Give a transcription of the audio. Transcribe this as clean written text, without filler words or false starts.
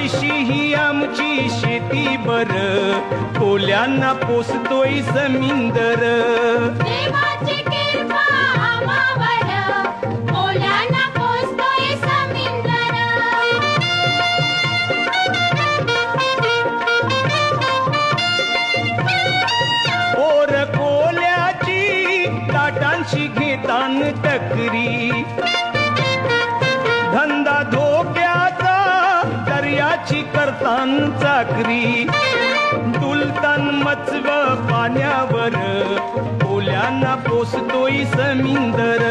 ऐशी ही आमची शेती बर, कोल्यांना पोसतोय समिंदर. देवाची कृपा आम्हावर, कोल्यांना पोसतोय समिंदर. पोर कोल्याची ताटांशी घेतान टकरी, धंदा धोक्याचा दर्याची करतान चाकरी. डुलतान मचव पाण्यावर, कोल्यांना पोसतोय समिंदर.